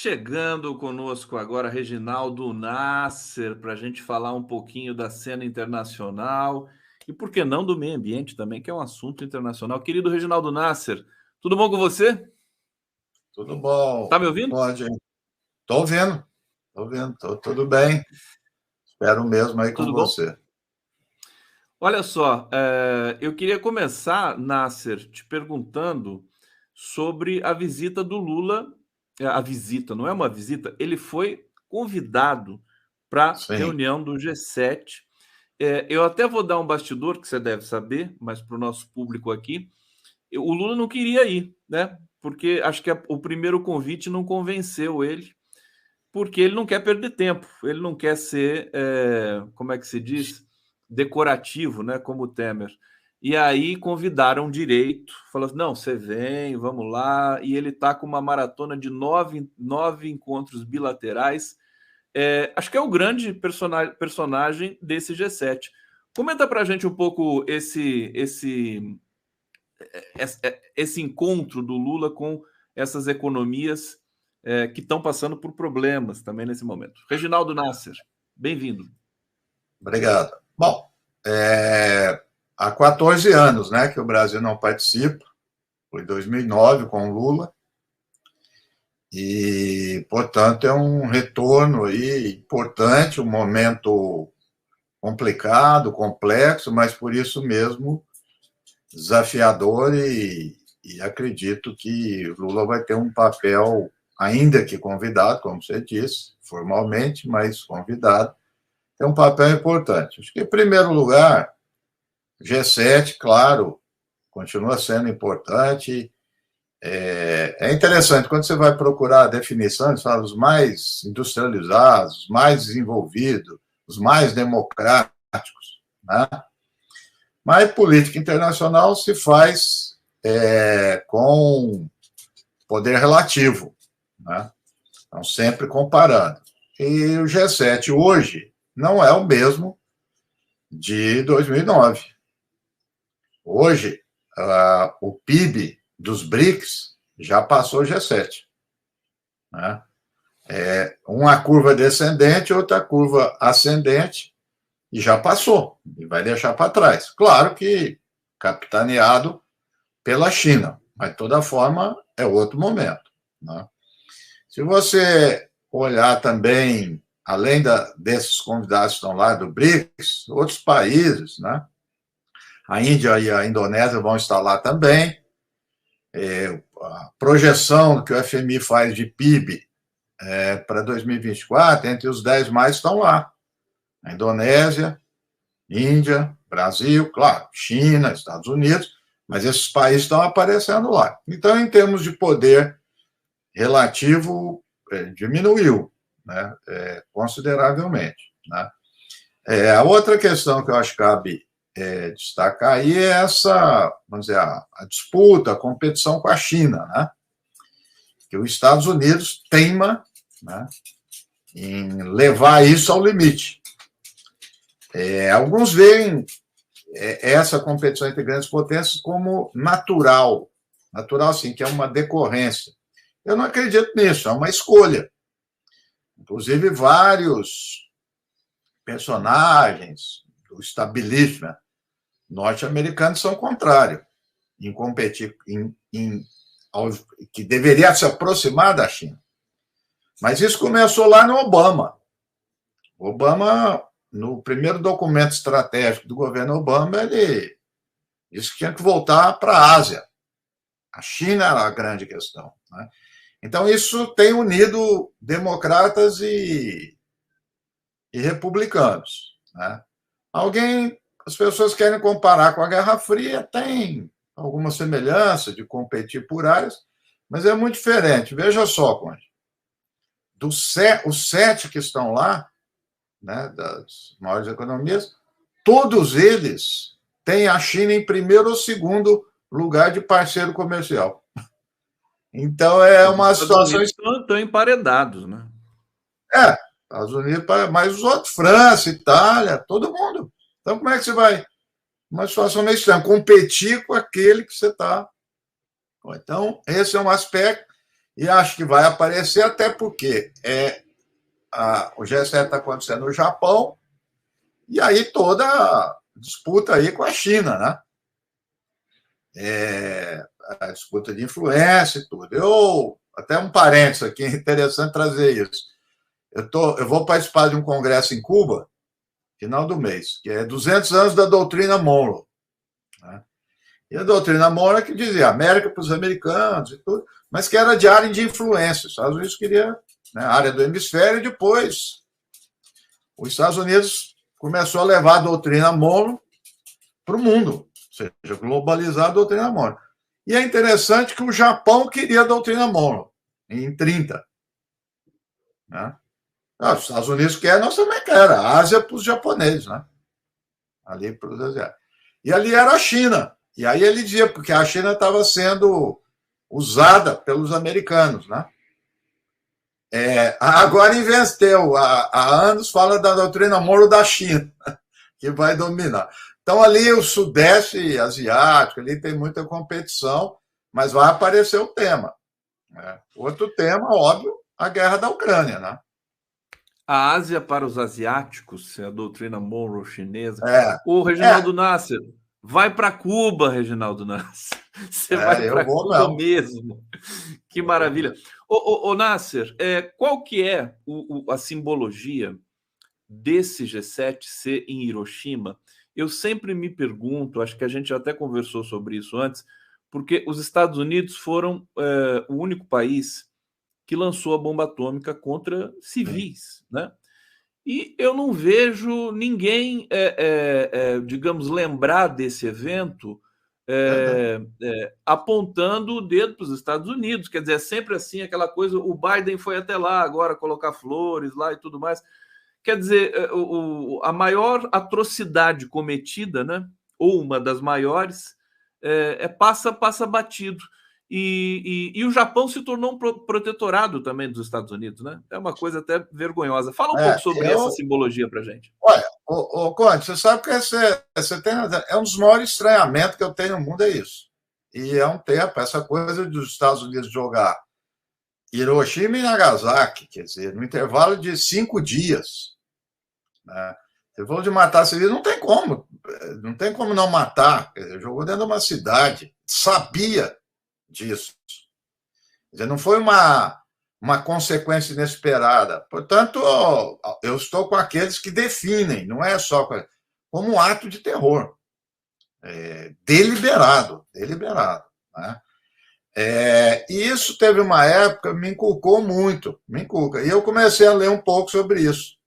Chegando conosco agora, Reginaldo Nasser, para a gente falar um pouquinho da cena internacional e, por que não, do meio ambiente também, que é um assunto internacional. Querido Reginaldo Nasser, tudo bom com você? Tudo bom? Tá me ouvindo? Pode. Tô vendo, tô tudo bem. Espero mesmo aí com Tudo bom? você. Olha só, eu queria começar, Nasser, te perguntando sobre a visita do Lula. A visita, não é uma visita, ele foi convidado para a Sim, reunião do G7. Eu até vou dar um bastidor que você deve saber, mas para o nosso público aqui, o Lula não queria ir, né? Porque acho que o primeiro convite não convenceu ele, porque ele não quer perder tempo, ele não quer ser, como é que se diz? Decorativo, né? Como o Temer. E aí convidaram direito, falou assim, não, você vem, vamos lá. E ele está com uma maratona de nove encontros bilaterais. Acho que é o grande personagem desse G7. Comenta para a gente um pouco esse encontro do Lula com essas economias que estão passando por problemas também nesse momento. Reginaldo Nasser, bem-vindo. obrigado. Bom, há 14 anos, né, que o Brasil não participa. Foi em 2009 com o Lula e, portanto, é um retorno aí importante, um momento complicado, complexo, mas por isso mesmo desafiador e acredito que o Lula vai ter um papel, ainda que convidado, como você disse, formalmente, mas convidado, tem um papel importante. Acho que, em primeiro lugar, G7, claro, continua sendo importante. É interessante, quando você vai procurar definições, fala os mais industrializados, os mais desenvolvidos, os mais democráticos, né? Mas política internacional se faz com poder relativo, né? Então, sempre comparando. E o G7 hoje não é o mesmo de 2009. Hoje, o PIB dos BRICS já passou o G7. Né? Uma curva descendente, outra curva ascendente, e já passou, e vai deixar para trás. Claro que capitaneado pela China, mas de toda forma é outro momento. Né? Se você olhar também, além desses convidados que estão lá do BRICS, outros países, né? A Índia e a Indonésia vão estar lá também. A projeção que o FMI faz de PIB para 2024, entre os 10 mais estão lá. A Indonésia, Índia, Brasil, claro, China, Estados Unidos, mas esses países estão aparecendo lá. Então, em termos de poder relativo, diminuiu, né, consideravelmente. Né? A outra questão que eu acho que cabe destacar aí é essa, vamos dizer, a disputa, a competição com a China, né? Que os Estados Unidos teima, né, em levar isso ao limite. Alguns veem essa competição entre grandes potências como natural, sim, que é uma decorrência. Eu não acredito nisso, é uma escolha. Inclusive, vários personagens do establishment norte-americanos são contrários em competir, que deveria se aproximar da China. Mas isso começou lá no Obama. Obama, no primeiro documento estratégico do governo Obama, ele disse que tinha que voltar para a Ásia. A China era a grande questão. Né? Então, isso tem unido democratas e republicanos. Né? As pessoas querem comparar com a Guerra Fria, tem alguma semelhança de competir por áreas, mas é muito diferente. Veja só, Conde, os 7 que estão lá, né, das maiores economias, todos eles têm a China em primeiro ou segundo lugar de parceiro comercial. Então, é Os uma Estados situação. Unidos estão emparedados, né? Estados Unidos, mas os outros, França, Itália, todo mundo. Então, como é que você vai? Uma situação meio estranha, competir com aquele que você está. Então, esse é um aspecto. E acho que vai aparecer, até porque o G7 está acontecendo no Japão, e aí toda a disputa aí com a China, né? A disputa de influência e tudo. Até um parênteses aqui, é interessante trazer isso. Eu vou participar de um congresso em Cuba, final do mês, que é 200 anos da doutrina Monroe. Né? E a doutrina Monroe que dizia América para os americanos e tudo, mas que era de área de influência. Os Estados Unidos queria, né, a área do hemisfério, e depois os Estados Unidos começou a levar a doutrina Monroe para o mundo, ou seja, globalizar a doutrina Monroe. E é interessante que o Japão queria a doutrina Monroe em 30. Né? Os Estados Unidos quer, nós também quer. A Ásia para os japoneses, né? Ali para os asiáticos. E ali era a China. E aí ele dizia, porque a China estava sendo usada pelos americanos, né? Agora inverteu. Há anos fala da doutrina Monroe da China, que vai dominar. Então, ali o Sudeste Asiático, ali tem muita competição, mas vai aparecer o tema. Né? Outro tema, óbvio, a guerra da Ucrânia, né? A Ásia para os asiáticos, a doutrina Monroe chinesa. O Reginaldo Nasser, vai para Cuba, Reginaldo Nasser. Você vai para Cuba mesmo. Que maravilha. Ô Nasser, qual que é a simbologia desse G7 ser em Hiroshima? Eu sempre me pergunto, acho que a gente até conversou sobre isso antes, porque os Estados Unidos foram o único país que lançou a bomba atômica contra civis, né? E eu não vejo ninguém, digamos, lembrar desse evento apontando o dedo para os Estados Unidos. Quer dizer, é sempre assim, aquela coisa, o Biden foi até lá agora colocar flores lá e tudo mais. Quer dizer, a maior atrocidade cometida, né, ou uma das maiores, passa batido. E o Japão se tornou um protetorado também dos Estados Unidos, né? É uma coisa até vergonhosa. Fala um pouco sobre essa simbologia para a gente. Olha, Conde, você sabe que você tem razão. Um dos maiores estranhamentos que eu tenho no mundo é isso. E é um tempo, essa coisa dos Estados Unidos jogar Hiroshima e Nagasaki, quer dizer, no intervalo de 5 dias. Né? Você falou de matar civis, não tem como não matar. Quer dizer, jogou dentro de uma cidade, sabia disso. Quer dizer, não foi uma consequência inesperada. Portanto, eu estou com aqueles que definem, não é só como um ato de terror. Deliberado. Né? E isso teve uma época, me inculcou muito, E eu comecei a ler um pouco sobre isso.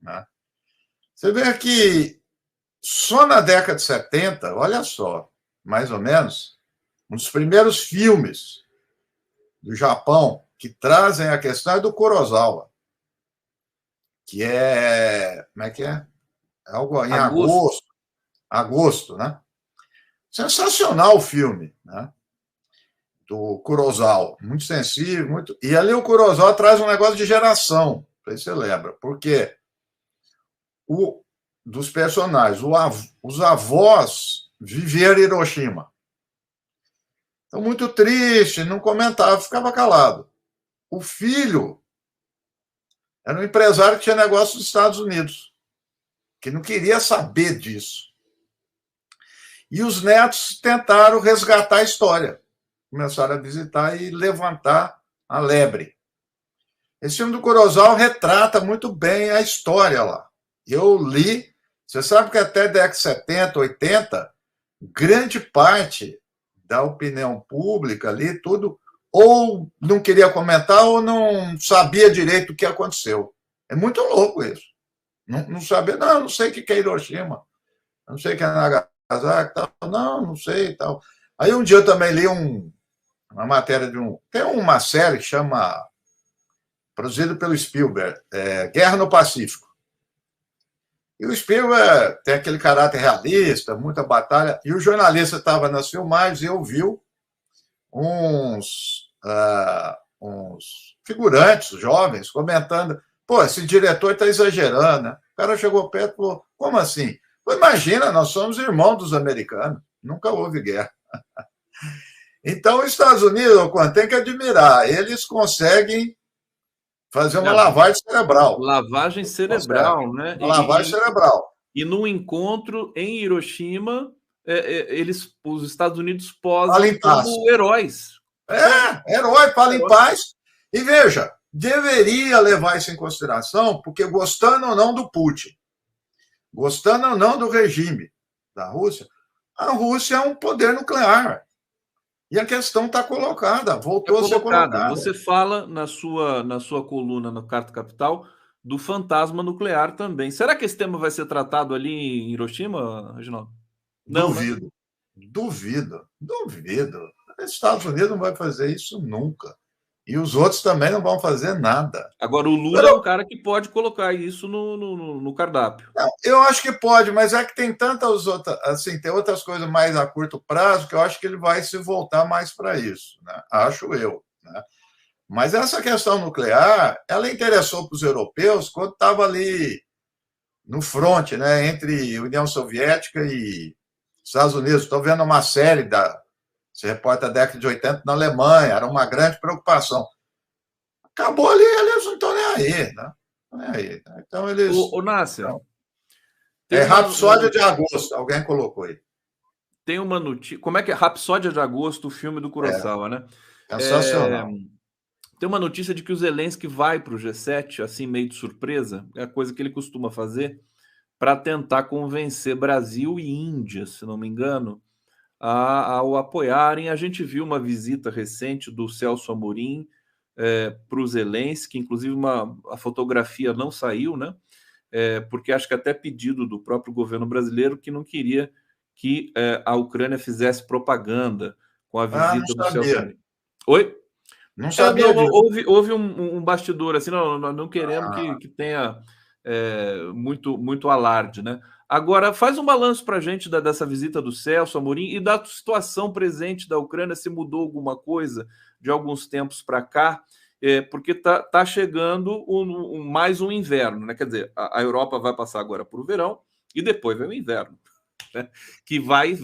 Né? Você vê que só na década de 70, olha só, mais ou menos, um dos primeiros filmes do Japão que trazem a questão é do Kurosawa, que como é que é? Algo em agosto, né? Sensacional o filme, né? Do Kurosawa, muito sensível, muito. E ali o Kurosawa traz um negócio de geração, não sei se você lembra, porque dos personagens, os avós viveram em Hiroshima. Então, muito triste, não comentava, ficava calado. O filho era um empresário que tinha negócio nos Estados Unidos, que não queria saber disso. E os netos tentaram resgatar a história. Começaram a visitar e levantar a lebre. Esse filme do Kurosawa retrata muito bem a história lá. Eu li, você sabe que até década de 70, 80, grande parte da opinião pública ali, tudo, ou não queria comentar ou não sabia direito o que aconteceu. É muito louco isso. Não sabia, não sei o que é Hiroshima, não sei o que é Nagasaki, tal, não sei tal. Aí um dia eu também li uma matéria tem uma série que chama, produzida pelo Spielberg, Guerra no Pacífico. E o Spielberg tem aquele caráter realista, muita batalha. E o jornalista estava nas filmagens e ouviu uns figurantes jovens comentando: pô, esse diretor está exagerando. Né? O cara chegou perto e falou: como assim? Pô, imagina, nós somos irmãos dos americanos. Nunca houve guerra. Então, os Estados Unidos, quando tem que admirar, eles conseguem fazer uma lavagem cerebral. Lavagem cerebral, né? Uma lavagem cerebral. E no encontro em Hiroshima, os Estados Unidos posam como heróis. Herói, fala em paz. E veja, deveria levar isso em consideração, porque gostando ou não do Putin, gostando ou não do regime da Rússia, a Rússia é um poder nuclear. E a questão está colocada, voltou a ser colocada. Você fala na sua coluna no Carta Capital do fantasma nuclear também. Será que esse tema vai ser tratado ali em Hiroshima, Reginaldo? Não, duvido. Né? Duvido. Os Estados Unidos não vai fazer isso nunca. E os outros também não vão fazer nada. Agora, o Lula é um cara que pode colocar isso no cardápio. Não, eu acho que pode, mas é que tem tantas outras, assim, tem outras coisas mais a curto prazo que eu acho que ele vai se voltar mais para isso, né? Acho eu, né? Mas essa questão nuclear, ela interessou para os europeus quando estava ali no fronte, né, entre União Soviética e Estados Unidos. Estou vendo uma série se reporta a década de 80 na Alemanha, era uma grande preocupação. Acabou ali, eles não estão nem aí, né? Nem aí. Então eles. Ô Nácia. Rapsódia de Agosto, alguém colocou aí. Tem uma notícia. Como é que é? Rapsódia de Agosto, o filme do Kurosawa, né? Sensacional. Tem uma notícia de que o Zelensky vai para o G7, assim, meio de surpresa, é a coisa que ele costuma fazer, para tentar convencer Brasil e Índia, se não me engano, ao apoiarem. A gente viu uma visita recente do Celso Amorim para o Zelensky, inclusive a fotografia não saiu, né? Porque acho que até pedido do próprio governo brasileiro que não queria que a Ucrânia fizesse propaganda com a visita do Celso Amorim. Oi? Não sabia. Houve um bastidor assim, nós não queremos que tenha muito alarde, né? Agora, faz um balanço para a gente dessa visita do Celso Amorim e da situação presente da Ucrânia, se mudou alguma coisa de alguns tempos para cá, porque tá chegando mais um inverno, né? Quer dizer, a Europa vai passar agora por o verão e depois vem o inverno, né? Que vai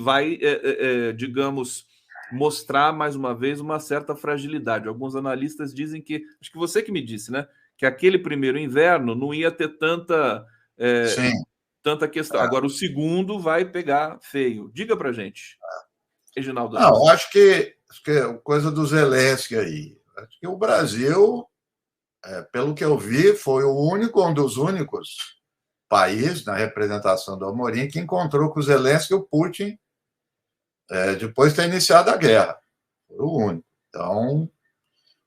digamos, mostrar mais uma vez uma certa fragilidade. Alguns analistas dizem que, acho que você que me disse, né, que aquele primeiro inverno não ia ter tanta questão. Agora o segundo vai pegar feio. Diga para gente, Reginaldo. Não, acho que coisa do Zelensky aí. Acho que o Brasil, pelo que eu vi, foi um dos únicos países na representação do Amorim que encontrou com o Zelensky e o Putin depois de ter iniciado a guerra. Foi o único. Então,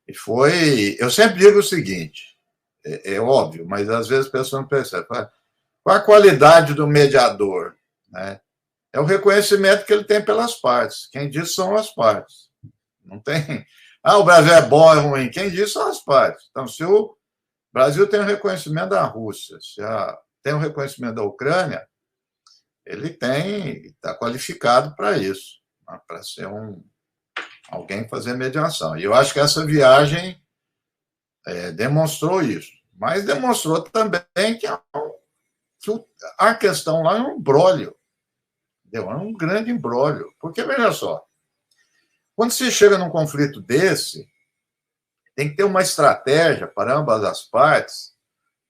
eu sempre digo o seguinte, é óbvio, mas às vezes a pessoa não percebe. Qual a qualidade do mediador? Né? É o reconhecimento que ele tem pelas partes. Quem diz são as partes. Não tem... o Brasil é bom, é ruim. Quem diz são as partes. Então, se o Brasil tem o reconhecimento da Rússia, se tem o reconhecimento da Ucrânia, ele está qualificado para isso, né? Para ser alguém fazer mediação. E eu acho que essa viagem demonstrou isso. Mas demonstrou também que a questão lá é um imbróglio. É um grande imbróglio. Porque, veja só, quando se chega num conflito desse, tem que ter uma estratégia para ambas as partes,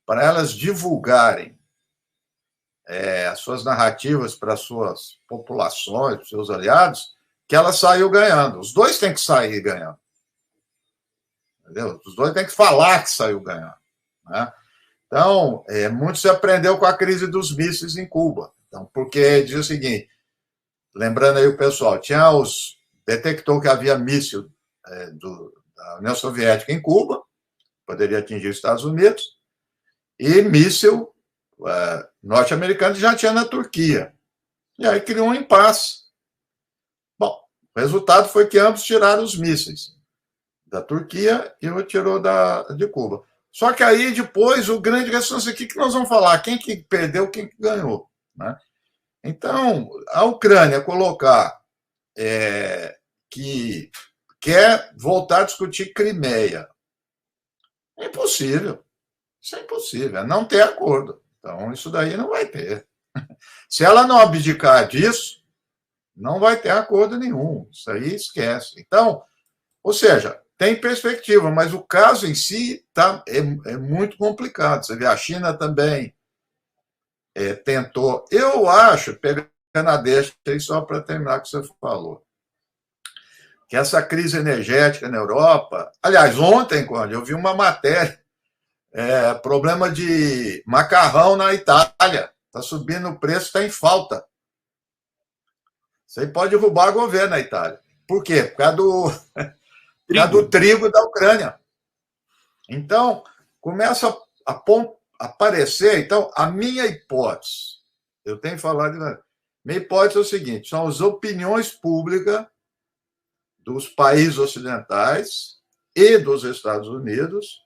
para elas divulgarem as suas narrativas para as suas populações, para os seus aliados, que ela saiu ganhando. Os dois têm que sair ganhando. Entendeu? Os dois têm que falar que saiu ganhando. Né? Então, muito se aprendeu com a crise dos mísseis em Cuba. Então, porque diz o seguinte, lembrando aí o pessoal, detectou que havia míssil da União Soviética em Cuba, poderia atingir os Estados Unidos, e míssil norte-americano já tinha na Turquia. E aí criou um impasse. Bom, o resultado foi que ambos tiraram os mísseis da Turquia e o tirou de Cuba. Só que aí depois o grande restante aqui que nós vamos falar, quem que perdeu, quem que ganhou. Né? Então, a Ucrânia colocar que quer voltar a discutir Crimeia, é impossível. Isso é impossível, é não ter acordo. Então, isso daí não vai ter. Se ela não abdicar disso, Não vai ter acordo nenhum. Isso aí esquece. Então, ou seja, tem perspectiva, mas o caso em si é muito complicado. Você vê, a China também tentou. Eu acho, pegando a deixa aí só para terminar o que você falou, que essa crise energética na Europa. Aliás, ontem, quando eu vi uma matéria, problema de macarrão na Itália. Está subindo o preço, está em falta. Isso aí pode derrubar o governo na Itália. Por quê? Por causa do trigo da Ucrânia. Então, começa a aparecer. Então, a minha hipótese, eu tenho falado, minha hipótese é o seguinte: são as opiniões públicas dos países ocidentais e dos Estados Unidos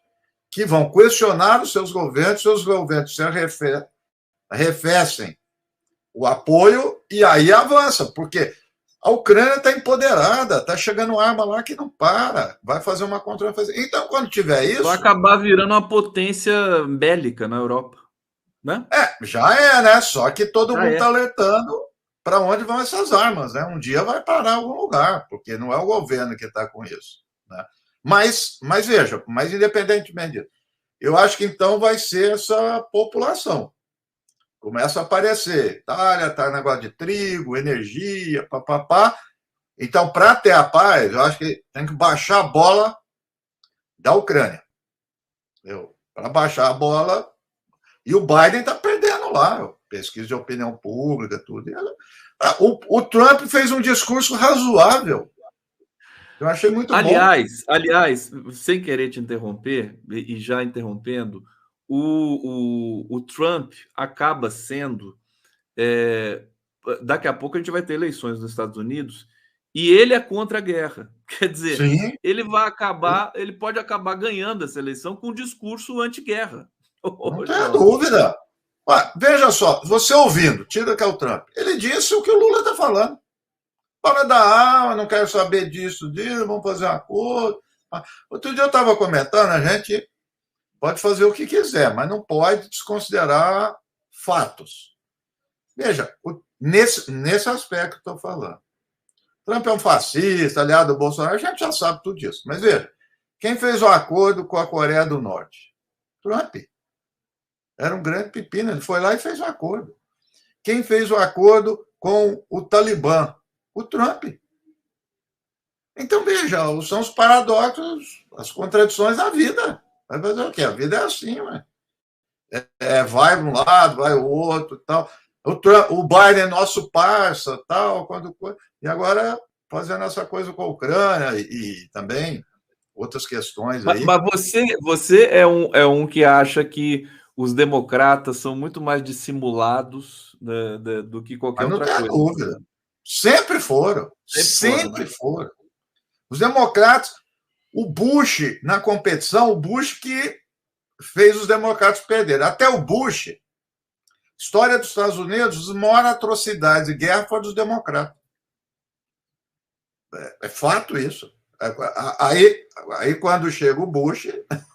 que vão questionar os seus governos se arrefecem o apoio e aí avança, porque a Ucrânia está empoderada, está chegando arma lá que não para, vai fazer uma contraofensiva. Então, quando tiver isso... Vai acabar virando uma potência bélica na Europa, né? Já é, né? Só que todo mundo está alertando para onde vão essas armas, né? Um dia vai parar em algum lugar, porque não é o governo que está com isso, né? Mas veja, mas independentemente disso, eu acho que então vai ser essa população. Começa a aparecer. Itália está negócio de trigo, energia, papapá. Então, para ter a paz, eu acho que tem que baixar a bola da Ucrânia. Para baixar a bola. E o Biden está perdendo lá. Pesquisa de opinião pública, tudo. O Trump fez um discurso razoável. Eu achei muito bom. Aliás, sem querer te interromper, e já interrompendo, o Trump acaba sendo... daqui a pouco a gente vai ter eleições nos Estados Unidos e ele é contra a guerra. Quer dizer, sim, ele pode acabar ganhando essa eleição com um discurso anti-guerra. Não tenha dúvida. Veja só, você ouvindo, tira que é o Trump, ele disse o que o Lula está falando. Fala da arma, não quero saber disso, vamos fazer um acordo. Outro dia eu estava comentando, a gente pode fazer o que quiser, mas não pode desconsiderar fatos. Veja, nesse aspecto que estou falando. Trump é um fascista, aliado do Bolsonaro, a gente já sabe tudo isso. Mas veja, quem fez o acordo com a Coreia do Norte? Trump. Era um grande pepino, ele foi lá e fez o acordo. Quem fez o acordo com o Talibã? O Trump. Então, veja, são os paradoxos, as contradições da vida. Vai fazer o quê? A vida é assim, ué. Vai um lado, vai o outro, tal. O Biden é nosso parça, tal, e agora fazendo essa coisa com a Ucrânia e também outras questões aí. Mas você é um que acha que os democratas são muito mais dissimulados do que qualquer outra coisa. Não tem dúvida. Sempre foram. Sempre foram. Os democratas, o Bush, na competição, o Bush que fez os democratas perderem. Até o Bush, história dos Estados Unidos, as maiores atrocidades e guerra foram dos democratas. É fato isso. Aí quando chega o Bush,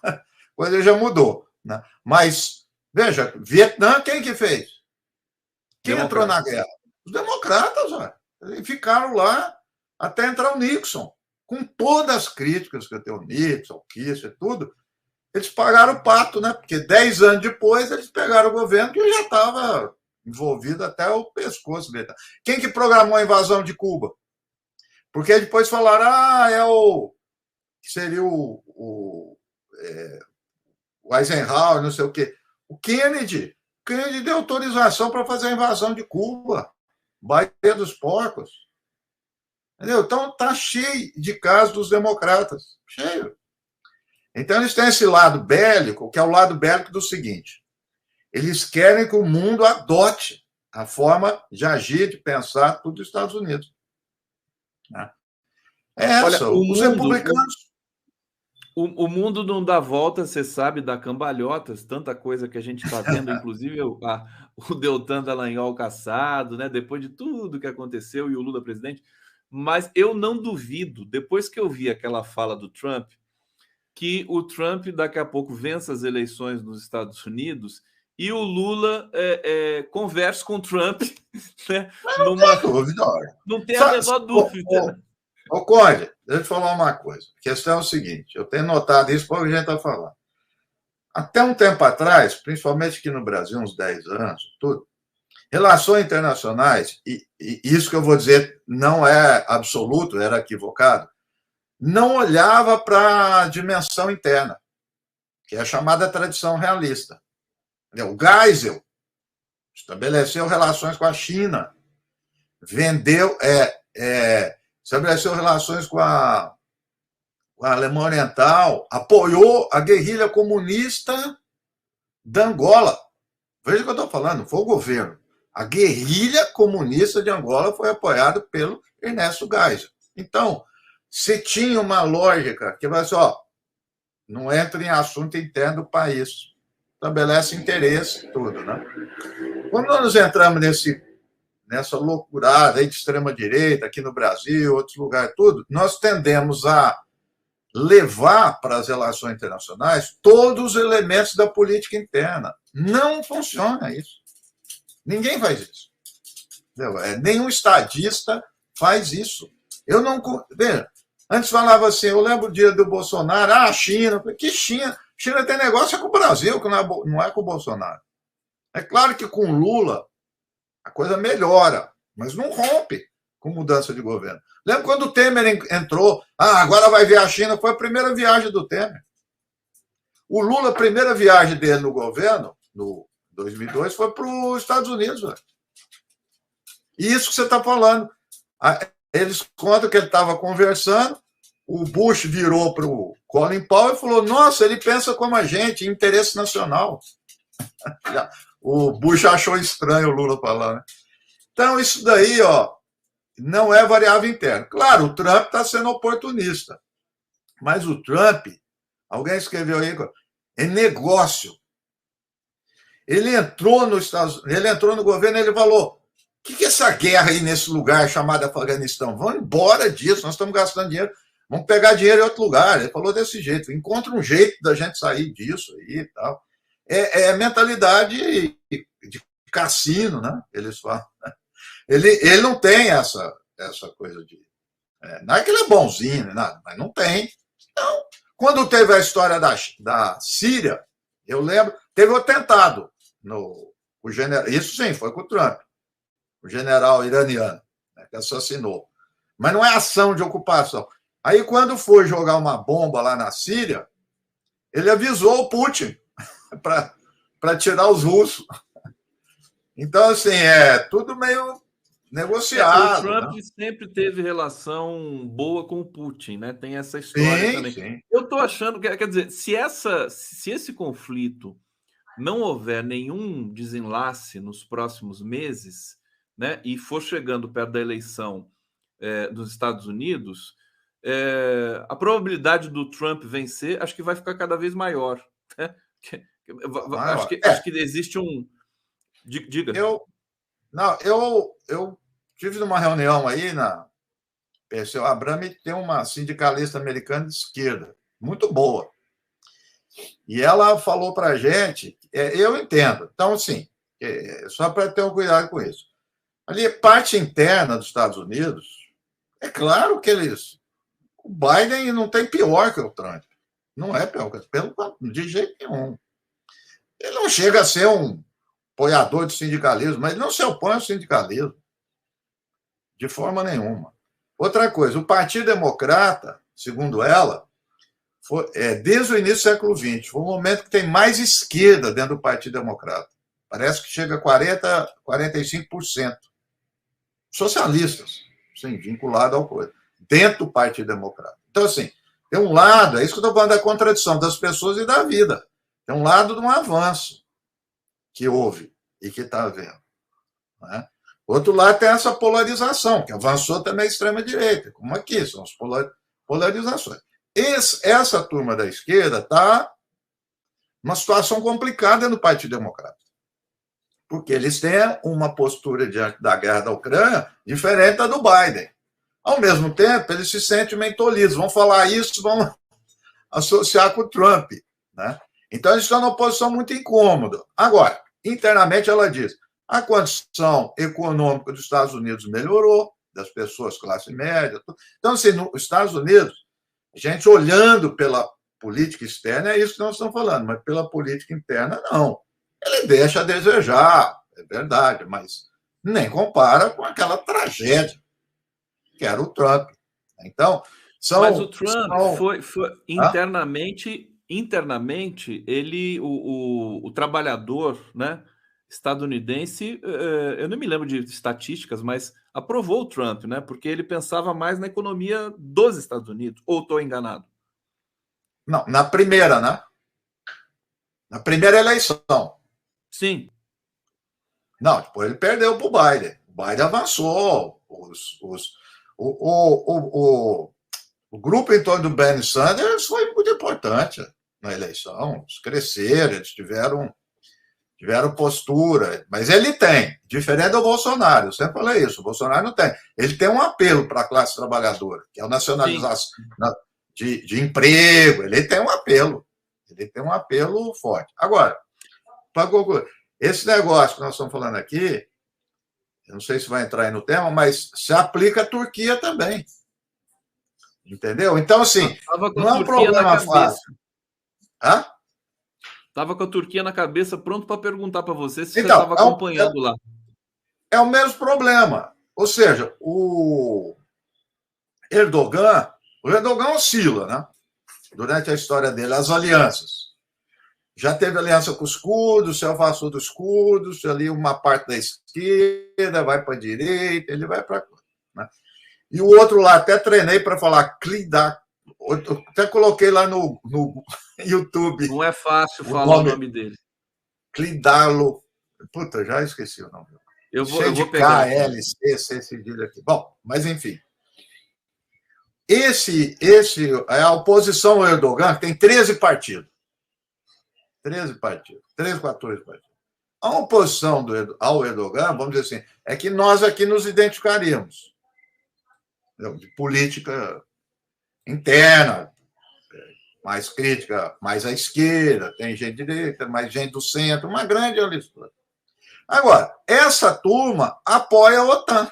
a coisa já mudou. Né? Mas, veja, Vietnã, quem que fez? Quem entrou na guerra? Os democratas, ó. Eles ficaram lá até entrar o Nixon. Com todas as críticas que tem o Nixon, o Kissinger, tudo, eles pagaram o pato, né? Porque 10 anos depois eles pegaram o governo que já estava envolvido até o pescoço. Quem que programou a invasão de Cuba? Porque depois falaram, seria o Eisenhower, não sei o quê. O Kennedy deu autorização para fazer a invasão de Cuba, Baía dos Porcos. Entendeu? Então, está cheio de casos dos democratas. Cheio. Então, eles têm esse lado bélico, que é o lado bélico do seguinte: eles querem que o mundo adote a forma de agir, de pensar, tudo dos Estados Unidos. Né? Olha, os republicanos... O mundo não dá volta, você sabe, dá cambalhotas, tanta coisa que a gente está vendo, inclusive o Deltan Dallagnol caçado, né? Depois de tudo que aconteceu e o Lula presidente. Mas eu não duvido, depois que eu vi aquela fala do Trump, que o Trump daqui a pouco vença as eleições nos Estados Unidos e o Lula converse com o Trump Né? Não tem dúvida, olha. Não tem a menor dúvida. Ô, Conde, deixa eu te falar uma coisa. A questão é o seguinte, eu tenho notado isso porque a gente está falando. Até um tempo atrás, principalmente aqui no Brasil, uns 10 anos, tudo, relações internacionais, e isso que eu vou dizer não é absoluto, era equivocado, não olhava para a dimensão interna, que é a chamada tradição realista. O Geisel estabeleceu relações com a China, estabeleceu relações com a Alemanha Oriental, apoiou a guerrilha comunista da Angola. Veja o que eu estou falando, não foi o governo. A guerrilha comunista de Angola foi apoiada pelo Ernesto Geisel. Então, se tinha uma lógica que vai ser, não entra em assunto interno do país, estabelece interesse, tudo, né? Quando nós entramos nessa loucurada aí de extrema-direita, aqui no Brasil, outros lugares, tudo, nós tendemos a levar para as relações internacionais todos os elementos da política interna. Não funciona isso. Ninguém faz isso. Nenhum estadista faz isso. Eu não. Veja, antes falava assim, eu lembro o dia do Bolsonaro, a China. Que China? China tem negócio com o Brasil, que não é com o Bolsonaro. É claro que com Lula a coisa melhora, mas não rompe com mudança de governo. Lembra quando o Temer entrou? Agora vai ver a China, foi a primeira viagem do Temer. O Lula, a primeira viagem dele no governo, no 2002, foi para os Estados Unidos. Velho. E isso que você está falando. Eles contam que ele estava conversando, o Bush virou para o Colin Powell e falou, nossa, ele pensa como a gente, interesse nacional. O Bush achou estranho o Lula falar, né? Então, isso daí, não é variável interna. Claro, o Trump está sendo oportunista, mas o Trump, alguém escreveu aí, é negócio. Ele entrou no governo e ele falou, o que é essa guerra aí nesse lugar chamado Afeganistão? Vamos embora disso, nós estamos gastando dinheiro, vamos pegar dinheiro em outro lugar. Ele falou desse jeito, encontra um jeito da gente sair disso aí e tal. É mentalidade de cassino, né? Eles falam. Ele não tem essa coisa de... não é que ele é bonzinho, nada, mas não tem. Então, quando teve a história da Síria, eu lembro, teve o atentado o general, isso sim, foi com o Trump, o general iraniano, né, que assassinou. Mas não é ação de ocupação. Aí, quando foi jogar uma bomba lá na Síria, ele avisou o Putin para tirar os russos. Então, assim, tudo meio negociado. O Trump, né, sempre teve relação boa com o Putin, né? Tem essa história também. Sim. Eu estou achando que, quer dizer, se esse conflito não houver nenhum desenlace nos próximos meses, né, e for chegando perto da eleição dos Estados Unidos, a probabilidade do Trump vencer, acho que vai ficar cada vez maior. Né? Acho que existe um... Diga. Eu tive numa reunião aí na Perseu Abramo, tem uma sindicalista americana de esquerda, muito boa. E ela falou para a gente, eu entendo, então, assim, só para ter um cuidado com isso. Ali, parte interna dos Estados Unidos, é claro que o Biden não tem pior que o Trump. Não é pior, de jeito nenhum. Ele não chega a ser um apoiador de sindicalismo, mas ele não se opõe ao sindicalismo. De forma nenhuma. Outra coisa, o Partido Democrata, segundo ela, desde o início do século XX, foi o momento que tem mais esquerda dentro do Partido Democrata. Parece que chega a 45%. Socialistas, sim, vinculado ao coisa, dentro do Partido Democrata. Então, assim, tem um lado, é isso que eu estou falando da contradição das pessoas e da vida. Tem um lado de um avanço que houve e que está havendo. Né? Outro lado tem essa polarização, que avançou também a extrema-direita, como aqui, são as polarizações. Essa turma da esquerda está numa situação complicada no Partido Democrata, porque eles têm uma postura diante da guerra da Ucrânia diferente da do Biden. Ao mesmo tempo, eles se sentem mentolidos, vão falar isso, vão associar com o Trump. Né? Então, eles estão numa posição muito incômoda. Agora, internamente, ela diz, A condição econômica dos Estados Unidos melhorou, das pessoas classe média. Então, assim, nos Estados Unidos, a gente olhando pela política externa, é isso que nós estamos falando, mas pela política interna, não. Ele deixa a desejar, é verdade, mas nem compara com aquela tragédia que era o Trump. Então, mas o Trump foi internamente, ele, o trabalhador, né, estadunidense, eu não me lembro de estatísticas, mas aprovou o Trump, né, porque ele pensava mais na economia dos Estados Unidos, ou estou enganado? Não, na primeira, né? Na primeira eleição. Sim. Não, depois ele perdeu para o Biden. O Biden avançou. O grupo em torno do Bernie Sanders foi muito importante na eleição. Eles cresceram, eles tiveram postura. Mas ele tem, diferente do Bolsonaro. Eu sempre falei isso. O Bolsonaro não tem. Ele tem um apelo para a classe trabalhadora, que é a nacionalização de emprego. Ele tem um apelo. Ele tem um apelo forte. Agora, para concluir, esse negócio que nós estamos falando aqui, eu não sei se vai entrar aí no tema, mas se aplica à Turquia também. Entendeu? Então, assim, não é um problema fácil. Hã? Estava com a Turquia na cabeça, pronto para perguntar para você se você estava acompanhando lá. É o mesmo problema. Ou seja, o Erdogan oscila, né? Durante a história dele, as alianças. Já teve aliança com os curdos, se afastou dos curdos, ali uma parte da esquerda, vai para a direita, ele vai para... Né? E o outro lá, até treinei para falar Klidar, até coloquei lá no YouTube. Não é fácil falar o nome dele. Clidarlo. Puta, já esqueci o nome. Eu vou pegar. KLC, cedilha aqui. Bom, mas enfim. Esse é a oposição ao Erdogan, que tem 13 partidos. 13 partidos. 13, 14 partidos. A oposição ao Erdogan, vamos dizer assim, é que nós aqui nos identificaríamos. De política interna, mais crítica, mais à esquerda, tem gente direita, mais gente do centro, uma grande lista. Agora, essa turma apoia a OTAN.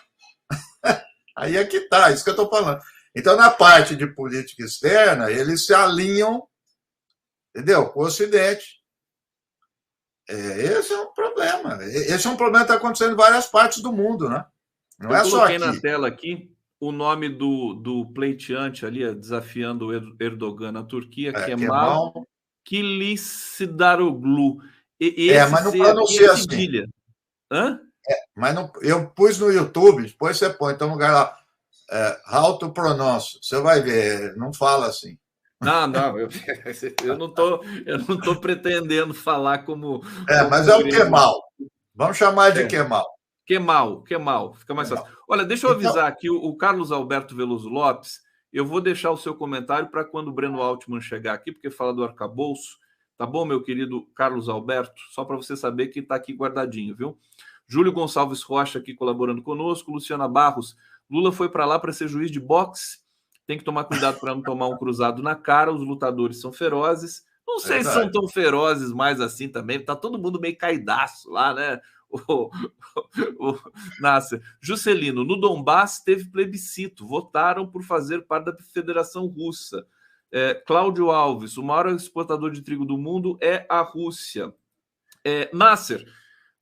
Aí é que está, isso que eu estou falando. Então, na parte de política externa, eles se alinham, entendeu? Com o Ocidente. Esse é um problema. Esse é um problema que está acontecendo em várias partes do mundo, né? Não é só aqui. Eu coloquei na tela aqui o nome do pleiteante ali, desafiando o Erdogan na Turquia, Kemal Kılıçdaroğlu. Mas não pronuncia assim. Cedilha. Hã? Mas não, eu pus no YouTube, depois você põe, então no lugar lá, how to pronounce, você vai ver, não fala assim. Não, eu não tô pretendendo falar como mas é o Kemal. Vamos chamar de Kemal. Kemal, fica mais fácil. Olha, deixa eu avisar aqui, o Carlos Alberto Veloso Lopes, eu vou deixar o seu comentário para quando o Breno Altman chegar aqui, porque fala do arcabouço, tá bom, meu querido Carlos Alberto? Só para você saber que está aqui guardadinho, viu? Júlio Gonçalves Rocha aqui colaborando conosco, Luciana Barros, Lula foi para lá para ser juiz de boxe, tem que tomar cuidado para não tomar um cruzado na cara, os lutadores são ferozes, não sei se são tão ferozes mais assim também, tá todo mundo meio caidaço lá, né? O Nasser. Juscelino, no Donbass teve plebiscito, votaram por fazer parte da Federação Russa. Cláudio Alves, o maior exportador de trigo do mundo é a Rússia. Nasser,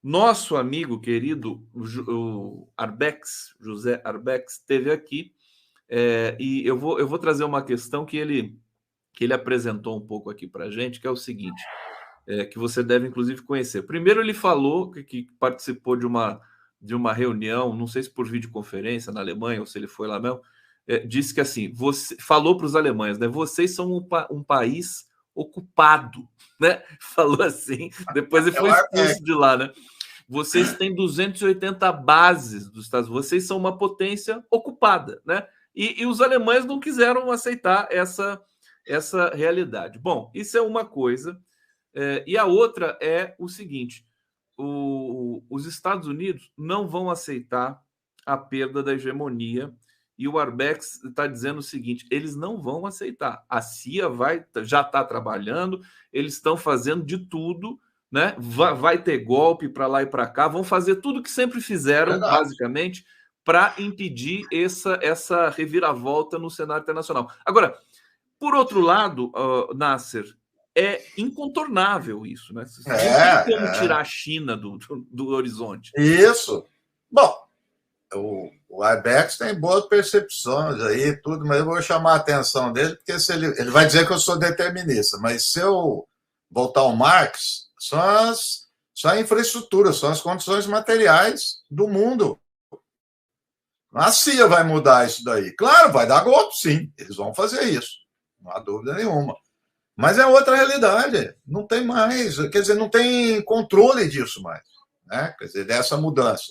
nosso amigo querido, o Arbex, José Arbex, esteve aqui e eu vou trazer uma questão que ele apresentou um pouco aqui para a gente, que é o seguinte, que você deve, inclusive, conhecer. Primeiro, ele falou que participou de uma reunião, não sei se por videoconferência na Alemanha, ou se ele foi lá mesmo, disse que, assim, você falou para os alemães, né, vocês são um país ocupado, né? Falou assim, depois ele foi expulso de lá, né? Vocês têm 280 bases dos Estados Unidos, vocês são uma potência ocupada, né? E os alemães não quiseram aceitar essa realidade. Bom, isso é uma coisa. E a outra é o seguinte: os Estados Unidos não vão aceitar a perda da hegemonia, e o Arbex está dizendo o seguinte: eles não vão aceitar. A CIA já está trabalhando, eles estão fazendo de tudo, né? Vai ter golpe para lá e para cá, vão fazer tudo que sempre fizeram, basicamente, para impedir essa reviravolta no cenário internacional. Agora, por outro lado, Nasser, é incontornável isso, né? Não tem como tirar a China do horizonte. Isso. Bom, o Ibex tem boas percepções aí, tudo, mas eu vou chamar a atenção dele, porque se ele vai dizer que eu sou determinista, mas se eu voltar ao Marx, são a infraestrutura, são as condições materiais do mundo. A CIA vai mudar isso daí. Claro, vai dar golpe, sim, eles vão fazer isso, não há dúvida nenhuma. Mas é outra realidade, não tem mais, quer dizer, não tem controle disso mais, né? Quer dizer, dessa mudança.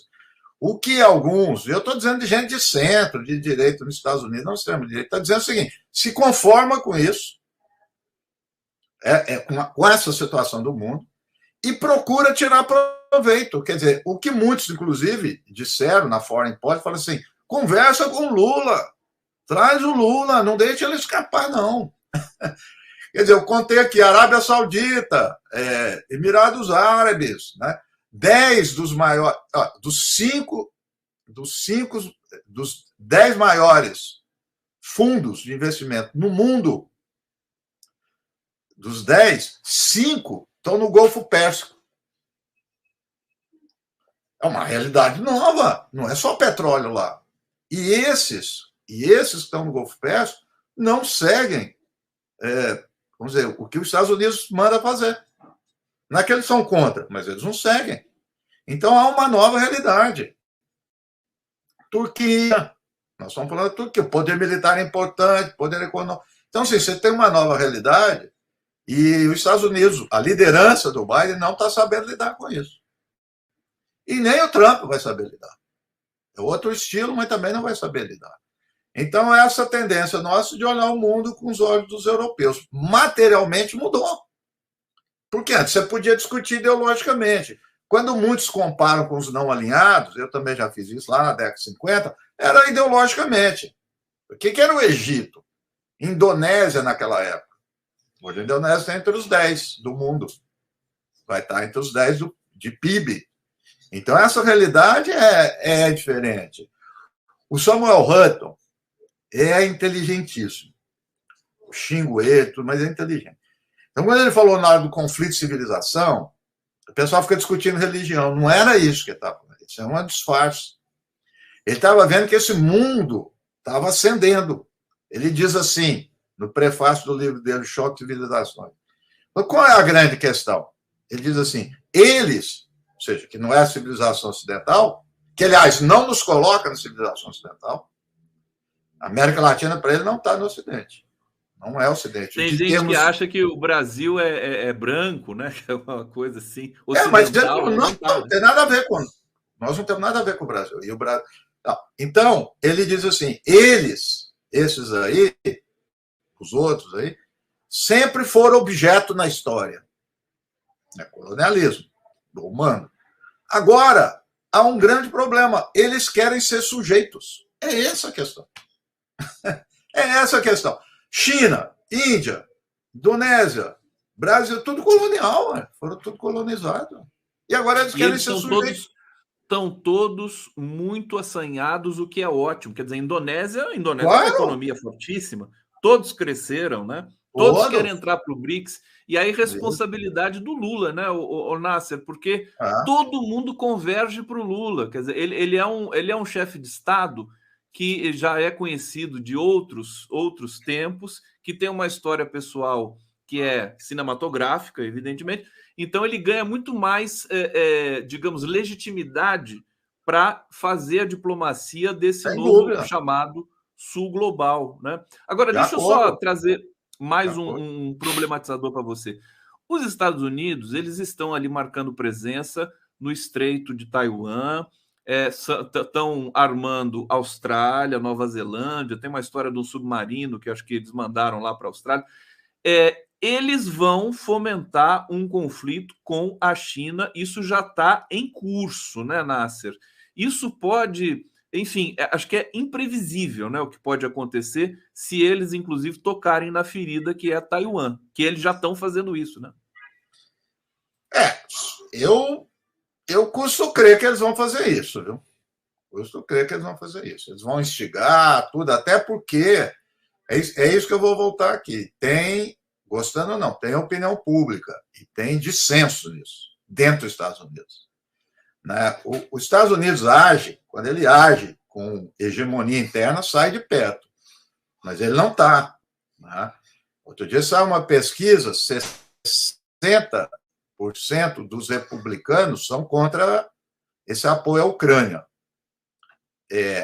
O que alguns, eu estou dizendo de gente de centro, de direita nos Estados Unidos, não extremo direita, está dizendo o seguinte: se conforma com isso, com essa situação do mundo, e procura tirar proveito. Quer dizer, o que muitos, inclusive, disseram na Foreign Policy, falaram assim: conversa com o Lula, traz o Lula, não deixa ele escapar, não. Quer dizer, eu contei aqui: Arábia Saudita, Emirados Árabes, né? 10 dos maiores, dos 10 maiores fundos de investimento no mundo, dos 10, 5 estão no Golfo Pérsico. É uma realidade nova, não é só petróleo lá. E esses que estão no Golfo Pérsico não seguem, vamos dizer, o que os Estados Unidos manda fazer. Não é que eles são contra, mas eles não seguem. Então há uma nova realidade. Turquia, nós estamos falando da Turquia, o poder militar é importante, poder econômico. Então, assim, você tem uma nova realidade e os Estados Unidos, a liderança do Biden, não está sabendo lidar com isso. E nem o Trump vai saber lidar. É outro estilo, mas também não vai saber lidar. Então, essa tendência nossa de olhar o mundo com os olhos dos europeus. Materialmente mudou. Porque antes você podia discutir ideologicamente. Quando muitos comparam com os não alinhados, eu também já fiz isso lá na década de 50, era ideologicamente. O que era o Egito? Indonésia naquela época. Hoje a Indonésia está entre os 10 do mundo. Vai estar entre os 10 de PIB. Então, essa realidade é diferente. O Samuel Hutton é inteligentíssimo. Eu xingo ele, mas é inteligente. Então, quando ele falou na hora do conflito de civilização, o pessoal fica discutindo religião. Não era isso que ele estava falando. Isso é uma disfarce. Ele estava vendo que esse mundo estava ascendendo. Ele diz assim, no prefácio do livro dele, Choque de Civilizações. Então, qual é a grande questão? Ele diz assim, eles, ou seja, que não é a civilização ocidental, que, aliás, não nos coloca na civilização ocidental, a América Latina, para ele, não está no Ocidente. Não é Ocidente. Tem gente que acha que o Brasil é branco, né? Que é uma coisa assim. Mas não tem nada a ver com. Nós não temos nada a ver com o Brasil. E o Brasil. Então, ele diz assim: esses aí, os outros aí, sempre foram objeto na história. É colonialismo do humano. Agora, há um grande problema. Eles querem ser sujeitos. É essa a questão. É essa a questão. China, Índia, Indonésia, Brasil, tudo colonial, foram tudo colonizados. E agora eles querem ser sujeitos. Estão todos muito assanhados, o que é ótimo. Quer dizer, a Indonésia é uma economia fortíssima, todos cresceram, né? Todos querem entrar para o BRICS. E aí, responsabilidade do Lula, né, o Nasser, porque todo mundo converge para o Lula. Quer dizer, ele é um chefe de Estado que já é conhecido de outros tempos, que tem uma história pessoal que é cinematográfica, evidentemente. Então, ele ganha muito mais, digamos, legitimidade para fazer a diplomacia desse novo chamado Sul Global, né? Agora, deixa eu só trazer mais um problematizador para você. Os Estados Unidos, eles estão ali marcando presença no Estreito de Taiwan, estão armando Austrália, Nova Zelândia, tem uma história de um submarino que acho que eles mandaram lá para a Austrália. Eles vão fomentar um conflito com a China, isso já está em curso, né, Nasser? Isso pode, enfim, acho que é imprevisível, né, o que pode acontecer se eles, inclusive, tocarem na ferida que é Taiwan, que eles já estão fazendo isso, né? eu custo crer que eles vão fazer isso, viu? Custo crer que eles vão fazer isso. Eles vão instigar tudo, até porque é isso que eu vou voltar aqui. Tem, gostando ou não, tem opinião pública e tem dissenso nisso, dentro dos Estados Unidos. Né? Os Estados Unidos age, quando ele age com hegemonia interna, sai de perto. Mas ele não está. Né? Outro dia saiu uma pesquisa, 60% dos republicanos são contra esse apoio à Ucrânia.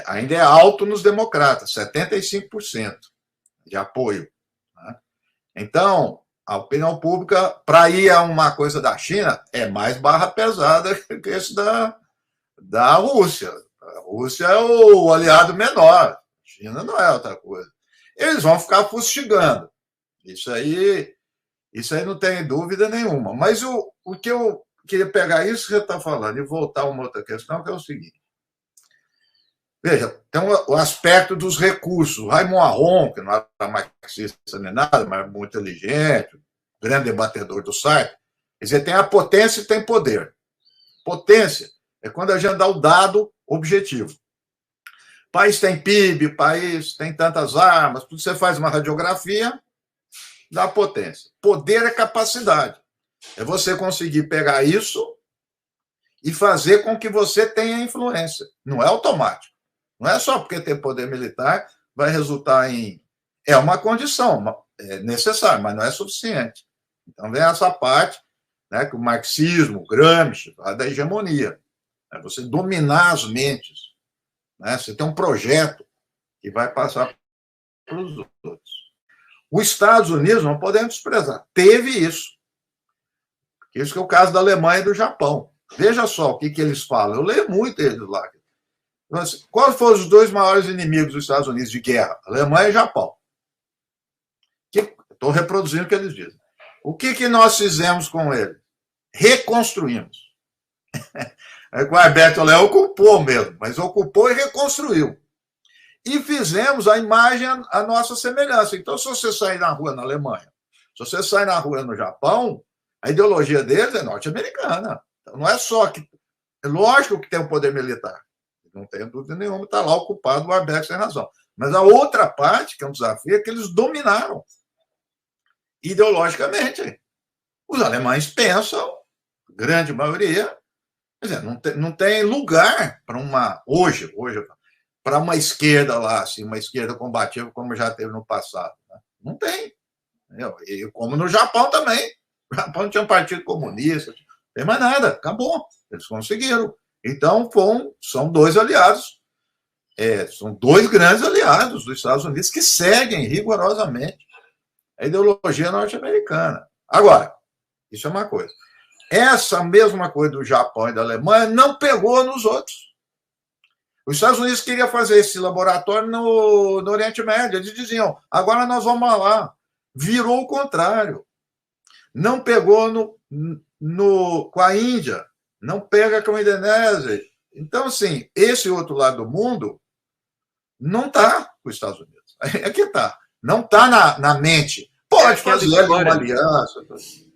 Ainda é alto nos democratas, 75% de apoio. Né? Então, a opinião pública, para ir a uma coisa da China, é mais barra pesada que esse da Rússia. A Rússia é o aliado menor, a China não é outra coisa. Eles vão ficar fustigando. Isso aí não tem dúvida nenhuma. Mas o que eu queria pegar isso que você está falando e voltar a uma outra questão, que é o seguinte. Veja, tem o aspecto dos recursos. O Raymond Aron, que não era marxista nem nada, mas muito inteligente, grande debatedor do site, quer dizer, tem a potência e tem poder. Potência é quando a gente dá o dado objetivo. O país tem PIB, o país tem tantas armas, tudo você faz uma radiografia, dá potência. Poder é capacidade. É você conseguir pegar isso e fazer com que você tenha influência. Não é automático. Não é só porque tem poder militar vai resultar em... É uma condição necessária, mas não é suficiente. Então vem essa parte, né, que o marxismo, o Gramsci, fala da hegemonia. É você dominar as mentes. Né? Você tem um projeto que vai passar para os outros. Os Estados Unidos, não podemos desprezar, teve isso. Isso que é o caso da Alemanha e do Japão. Veja só o que eles falam. Eu leio muito eles lá. Quais foram os dois maiores inimigos dos Estados Unidos de guerra? Alemanha e Japão. Estou reproduzindo o que eles dizem. O que nós fizemos com eles? Reconstruímos. O Alberto Léo ocupou mesmo, mas ocupou e reconstruiu. E fizemos a imagem a nossa semelhança. Então, se você sair na rua na Alemanha, se você sair na rua no Japão, a ideologia deles é norte-americana. Então, não é só que... É lógico que tem um poder militar. Não tenho dúvida nenhuma, está lá ocupado, o Arbex tem razão. Mas a outra parte, que é um desafio, é que eles dominaram ideologicamente. Os alemães pensam, grande maioria, quer dizer, não tem lugar para uma... Hoje para uma esquerda lá, assim, uma esquerda combativa como já teve no passado. Né? Não tem. Entendeu? E como no Japão também. O Japão não tinha um partido comunista, não tem mais nada, acabou. Eles conseguiram. Então, são dois aliados, são dois grandes aliados dos Estados Unidos que seguem rigorosamente a ideologia norte-americana. Agora, isso é uma coisa. Essa mesma coisa do Japão e da Alemanha não pegou nos outros. Os Estados Unidos queriam fazer esse laboratório no Oriente Médio. Eles diziam, agora nós vamos lá. Virou o contrário. Não pegou com a Índia. Não pega com a Indonésia. Então, assim, esse outro lado do mundo não está com os Estados Unidos. É que está. Não está na mente. Pode fazer uma aliança.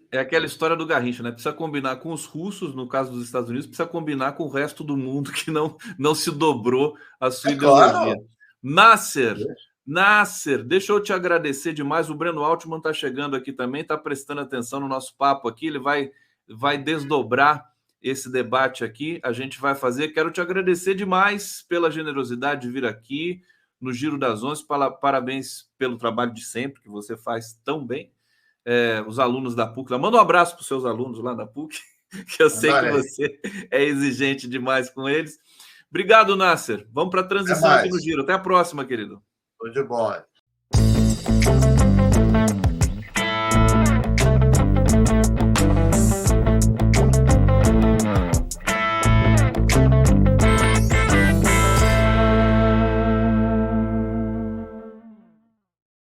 É aquela história do Garrincha, né? Precisa combinar com os russos, no caso dos Estados Unidos, precisa combinar com o resto do mundo que não se dobrou a sua ideologia. Claro. Nasser, deixa eu te agradecer demais. O Breno Altman está chegando aqui também, está prestando atenção no nosso papo aqui. Ele vai desdobrar esse debate aqui, a gente vai fazer. Quero te agradecer demais pela generosidade de vir aqui no Giro das 11. Parabéns pelo trabalho de sempre, que você faz tão bem. Os alunos da PUC, manda um abraço para os seus alunos lá da PUC, que eu sei que você é exigente demais com eles. Obrigado, Nasser. Vamos para a transição aqui no Giro. Até a próxima, querido. Tudo de bom.